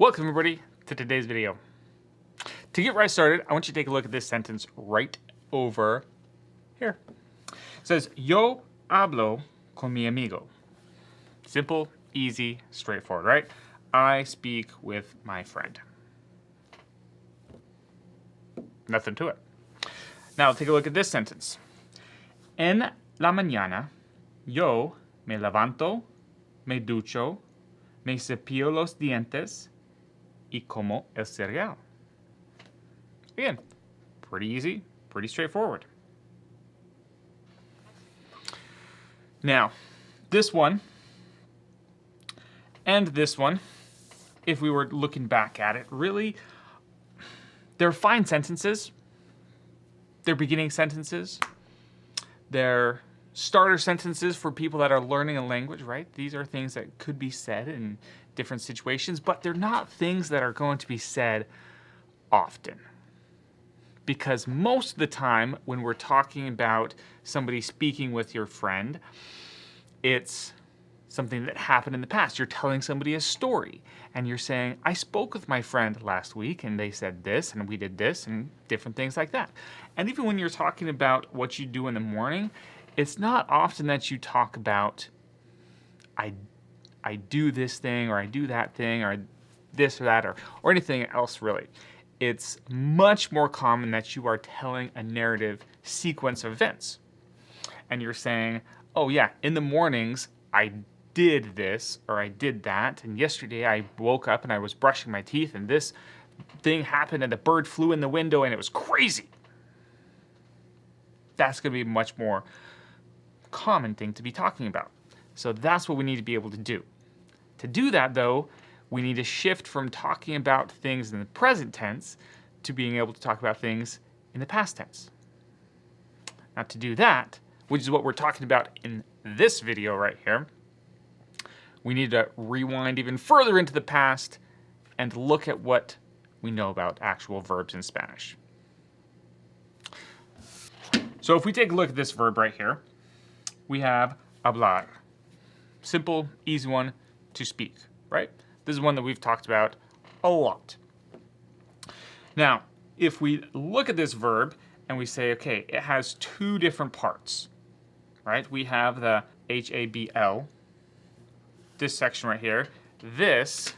Welcome everybody to today's video. To get right started, I want you to take a look at this sentence right over here. It says, Yo hablo con mi amigo. Simple, easy, straightforward, right? I speak with my friend. Nothing to it. Now take a look at this sentence. En la mañana, yo me levanto, me ducho, me cepillo los dientes, y como el cereal. Again, pretty easy, pretty straightforward. Now, this one and this one, if we were looking back at it, really, they're fine sentences. They're beginning sentences. They're starter sentences for people that are learning a language, right? These are things that could be said in different situations, but they're not things that are going to be said often. Because most of the time when we're talking about somebody speaking with your friend, it's something that happened in the past. You're telling somebody a story and you're saying, I spoke with my friend last week and they said this and we did this and different things like that. And even when you're talking about what you do in the morning, it's not often that you talk about, I do this thing or I do that thing or this or that or anything else really. It's much more common that you are telling a narrative sequence of events. And you're saying, oh yeah, in the mornings I did this or I did that, and yesterday I woke up and I was brushing my teeth and this thing happened and a bird flew in the window and it was crazy. That's going to be a much more common thing to be talking about. So that's what we need to be able to do. To do that though, we need to shift from talking about things in the present tense to being able to talk about things in the past tense. Now to do that, which is what we're talking about in this video right here, we need to rewind even further into the past and look at what we know about actual verbs in Spanish. So if we take a look at this verb right here, we have hablar. Simple, easy one, to speak, right? This is one that we've talked about a lot. Now, if we look at this verb and we say, okay, it has two different parts, right? We have the HABL, this section right here. This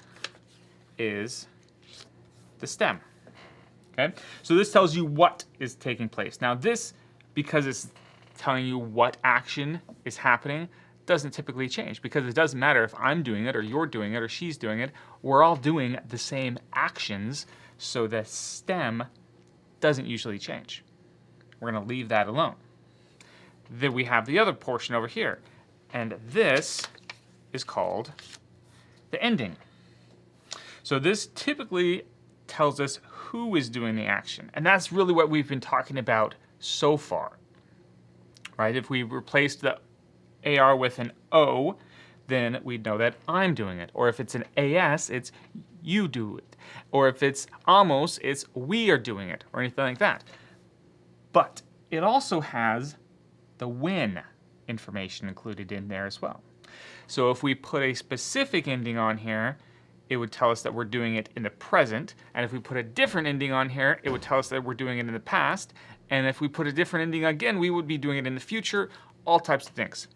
is the stem, okay? So this tells you what is taking place. Now this, because it's telling you what action is happening, doesn't typically change, because it doesn't matter if I'm doing it or you're doing it or she's doing it. We're all doing the same actions, so the stem doesn't usually change. We're going to leave that alone. Then we have the other portion over here, and this is called the ending. So this typically tells us who is doing the action, and that's really what we've been talking about so far, right? If we replaced the AR with an O, then we'd know that I'm doing it. Or if it's an AS, it's you do it. Or if it's amos, it's we are doing it, or anything like that. But it also has the when information included in there as well. So if we put a specific ending on here, it would tell us that we're doing it in the present. And if we put a different ending on here, it would tell us that we're doing it in the past. And if we put a different ending again, we would be doing it in the future, all types of things.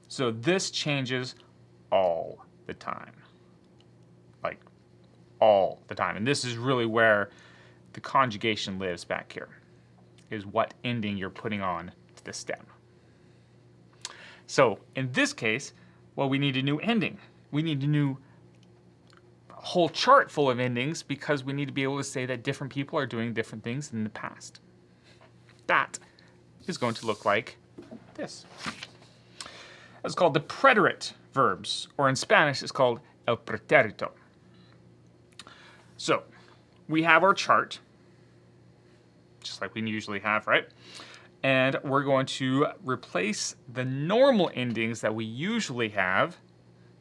So this changes all the time, like all the time. And this is really where the conjugation lives back here, is what ending you're putting on to the stem. So in this case, well, we need a new ending. We need a new whole chart full of endings because we need to be able to say that different people are doing different things in the past. That is going to look like this. It's called the preterite verbs, or in Spanish it's called el pretérito. So we have our chart, just like we usually have, right? And we're going to replace the normal endings that we usually have,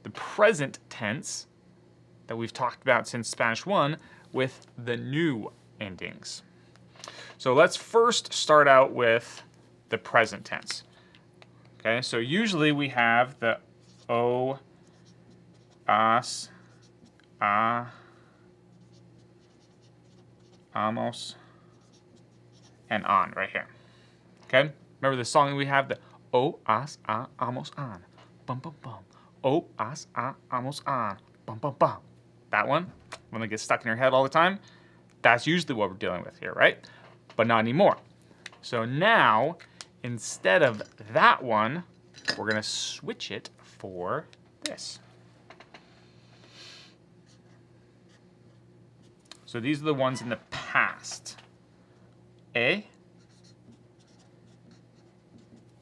the present tense that we've talked about since Spanish 1, with the new endings. So let's first start out with the present tense. Okay, so usually we have the o, as, a, amos, and on right here. Okay? Remember the song that we have, the o, as, a, amos, on. Bum, bum, bum. O, as, a, amos, on. Bum, bum, bum. That one, when it gets stuck in your head all the time, that's usually what we're dealing with here, right? But not anymore. So now, instead of that one, we're going to switch it for this. So these are the ones in the past.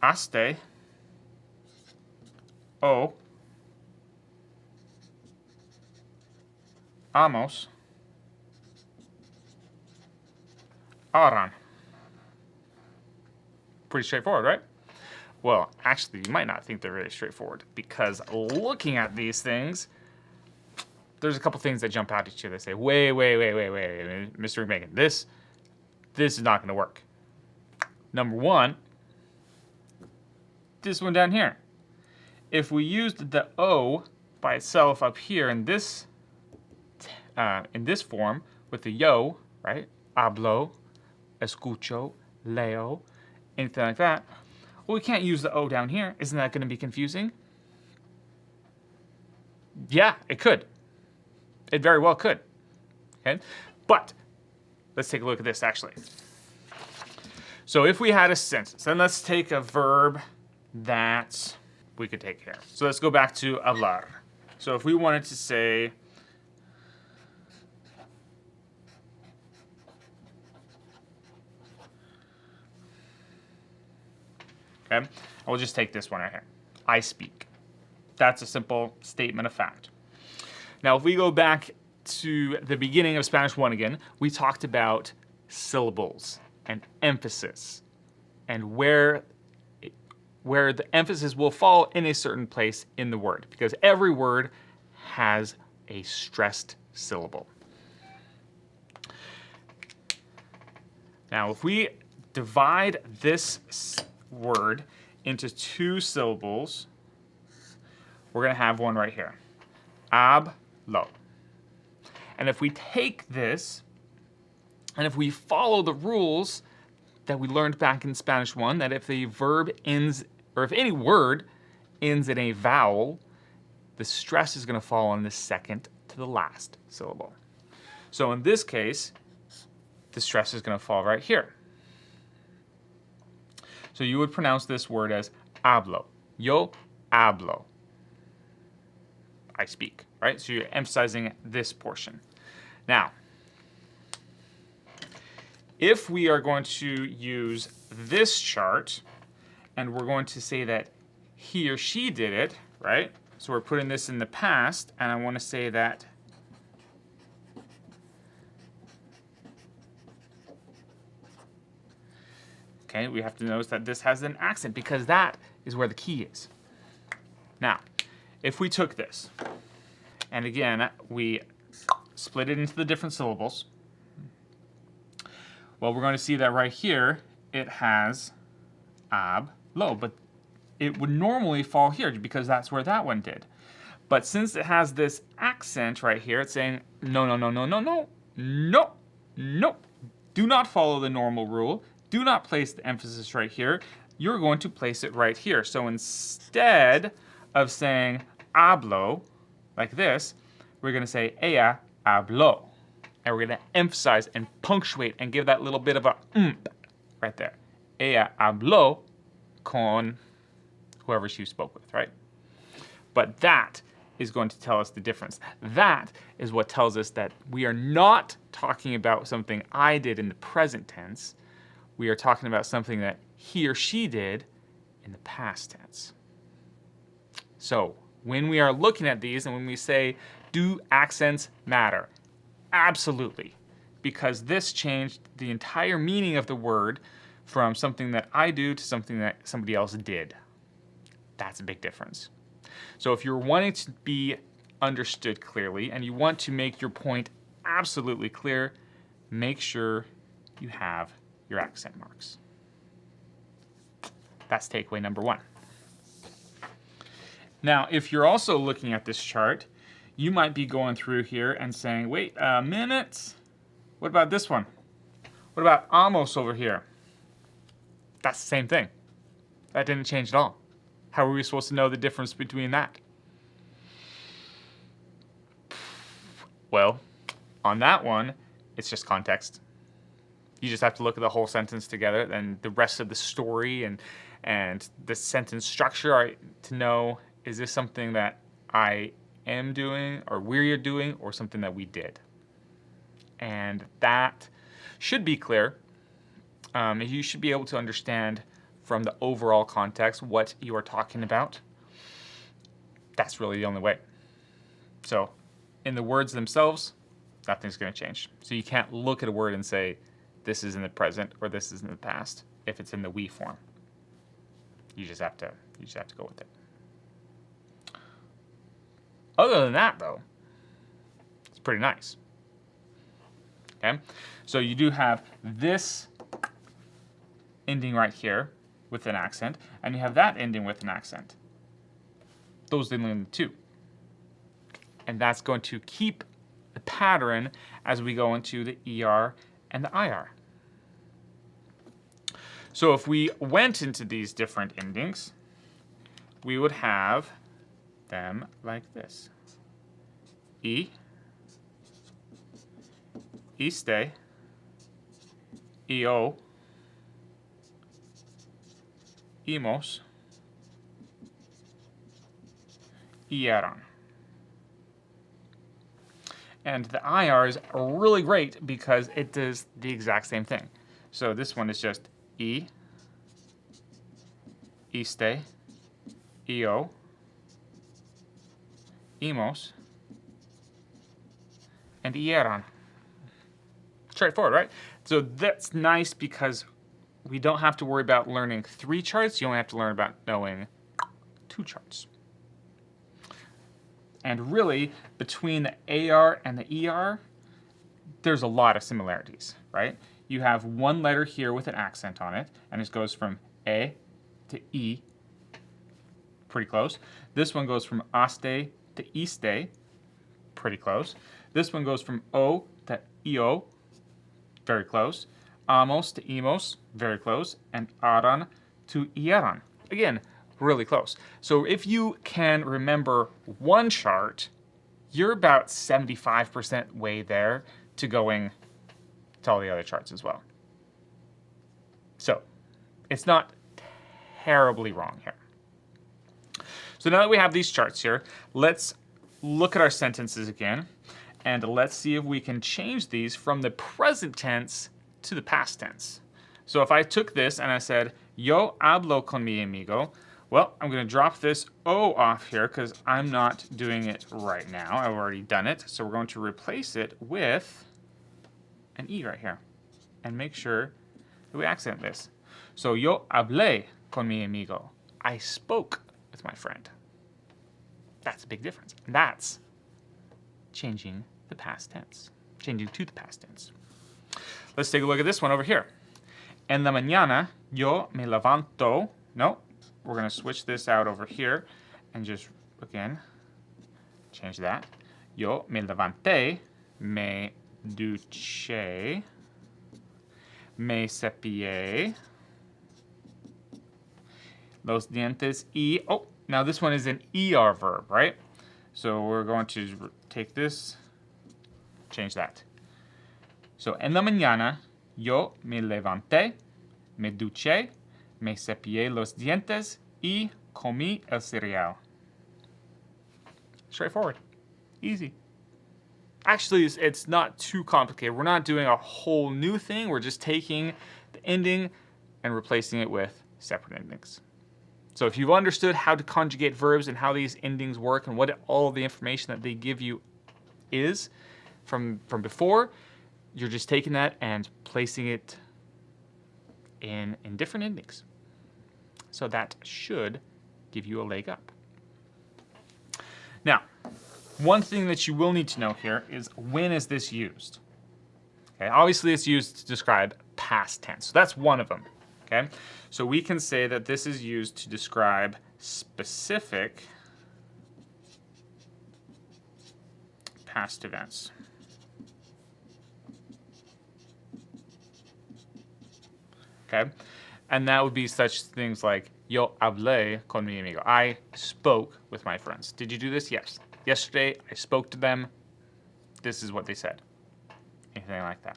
Aste, o, amos, aran. Pretty straightforward, right? Well, actually, you might not think they're really straightforward because looking at these things, there's a couple things that jump out at you that say, wait, Mr. McMakin, this is not going to work. Number one, this one down here. If we used the O by itself up here in this form with the yo, right? Hablo, escucho, leo, anything like that. Well, we can't use the O down here. Isn't that going to be confusing? Yeah, it could. It very well could. Okay? But let's take a look at this actually. So if we had a sentence, then let's take a verb that we could take here. So let's go back to hablar. So if we wanted to say, okay, we'll just take this one right here. I speak. That's a simple statement of fact. Now, if we go back to the beginning of Spanish 1 again, we talked about syllables and emphasis and where the emphasis will fall in a certain place in the word, because every word has a stressed syllable. Now, if we divide this word into 2 syllables, we're going to have one right here. Hablo. And if we take this, and if we follow the rules that we learned back in Spanish 1, that if a verb ends, or if any word ends in a vowel, the stress is going to fall on the second to the last syllable. So in this case, the stress is going to fall right here. So you would pronounce this word as hablo. Yo hablo. I speak, right? So you're emphasizing this portion. Now, if we are going to use this chart, and we're going to say that he or she did it, right? So we're putting this in the past, and I want to say that okay, we have to notice that this has an accent because that is where the key is. Now, if we took this, and again, we split it into the different syllables, well, we're going to see that right here, it has hablo, but it would normally fall here because that's where that one did. But since it has this accent right here, it's saying, no, no, no, no, no, no, no, no. Do not follow the normal rule. Do not place the emphasis right here. You're going to place it right here. So instead of saying hablo, like this, we're going to say ella habló. And we're going to emphasize and punctuate and give that little bit of a right there. Ella habló con whoever she spoke with, right? But that is going to tell us the difference. That is what tells us that we are not talking about something I did in the present tense. We are talking about something that he or she did in the past tense. So when we are looking at these and when we say, do accents matter? Absolutely, because this changed the entire meaning of the word from something that I do to something that somebody else did. That's a big difference. So if you're wanting to be understood clearly and you want to make your point absolutely clear, make sure you have your accent marks. That's takeaway number 1. Now, if you're also looking at this chart, you might be going through here and saying, wait a minute, what about this one? What about almost over here? That's the same thing. That didn't change at all. How are we supposed to know the difference between that? Well, on that one, it's just context. You just have to look at the whole sentence together and the rest of the story and the sentence structure to know, is this something that I am doing or we're doing or something that we did? And that should be clear. You should be able to understand from the overall context what you are talking about. That's really the only way. So in the words themselves, nothing's going to change. So you can't look at a word and say, this is in the present or this is in the past if it's in the we form. You just have to go with it. Other than that, though, it's pretty nice. Okay? So you do have this ending right here with an accent, and you have that ending with an accent. Those ending in the two. And that's going to keep the pattern as we go into the ER and the IR. So if we went into these different endings, we would have them like this. Iste, io, imos, eran. And the IR is really great because it does the exact same thing. So this one is just iste, io, imos, and eran. Straightforward, right? So that's nice because we don't have to worry about learning 3 charts. You only have to learn about knowing 2 charts. And really, between the AR and the ER, there's a lot of similarities, right? You have one letter here with an accent on it, and it goes from A to E, pretty close. This one goes from aste to iste, pretty close. This one goes from O to io, very close. Amos to emos, very close. And aran to ieran, again, really close. So if you can remember one chart, you're about 75% way there to going to all the other charts as well. So it's not terribly wrong here. So now that we have these charts here, let's look at our sentences again, and let's see if we can change these from the present tense to the past tense. So if I took this and I said, yo hablo con mi amigo, well, I'm going to drop this O off here because I'm not doing it right now. I've already done it. So we're going to replace it with an E right here and make sure that we accent this. So yo hablé con mi amigo. I spoke with my friend. That's a big difference. And that's changing the past tense, changing to the past tense. Let's take a look at this one over here. En la mañana yo me levanto. No, we're going to switch this out over here and just, again, change that. Yo me levanté, me duché, me cepillé, los dientes y, oh, now this one is an ER verb, right? So we're going to take this, change that. So en la mañana yo me levanté, me duché, me cepillé los dientes y comí el cereal. Straightforward. Easy. Actually, it's not too complicated. We're not doing a whole new thing. We're just taking the ending and replacing it with separate endings. So if you've understood how to conjugate verbs and how these endings work and what all of the information that they give you is from before, you're just taking that and placing it in different endings. So that should give you a leg up. Now, one thing that you will need to know here is, when is this used? Okay, obviously it's used to describe past tense. So that's one of them. Okay, so we can say that this is used to describe specific past events. okay? And that would be such things like, yo hablé con mi amigo. I spoke with my friends. Did you do this? Yes. Yesterday, I spoke to them. This is what they said. Anything like that.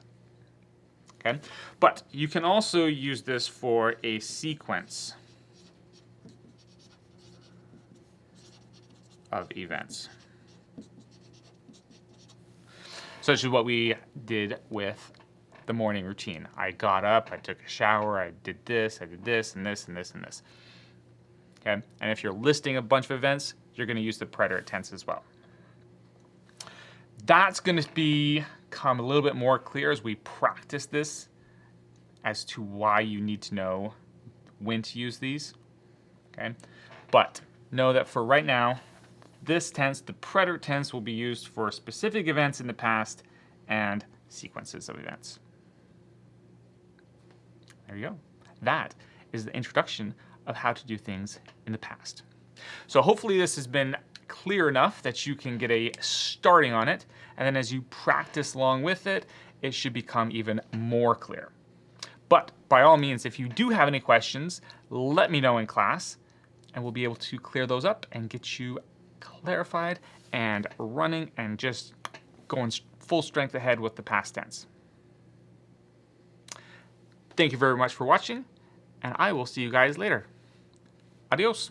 Okay? But you can also use this for a sequence of events. Such as what we did with the morning routine. I got up, I took a shower, I did this, and this, and this, and this. Okay? And if you're listing a bunch of events, you're going to use the preterite tense as well. That's going to become a little bit more clear as we practice this as to why you need to know when to use these. Okay? But know that for right now, this tense, the preterite tense, will be used for specific events in the past and sequences of events. There you go. That is the introduction of how to do things in the past. So hopefully this has been clear enough that you can get a starting on it, and then as you practice along with it, it should become even more clear. But by all means, if you do have any questions, let me know in class, and we'll be able to clear those up and get you clarified and running and just going full strength ahead with the past tense. Thank you very much for watching, and I will see you guys later. Adios.